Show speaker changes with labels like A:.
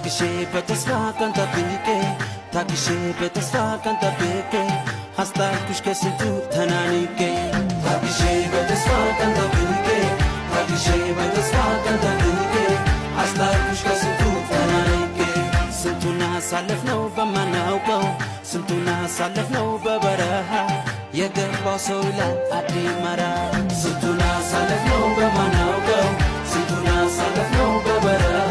A: ታግሼ በተስፋ ቀን ጠብቄ ታግሼ በተስፋ ቀን ጠብቄ አስታኩሽ ከስንቱ ተናንቄ ታግሼ በተስፋ ቀን ጠብቄ ታግሼ በተስፋ ቀን ጠብቄ አስታኩሽ ከስንቱ ተናንቄ ስንቱን አሳለፍነው በማናውቀው ስንቱን አሳለፍነው በበረሃ የገባው ሰው ይላል አዲመራ ስንቱን አሳለፍነው በማናውቀው ስንቱን አሳለፍነው በበረሃ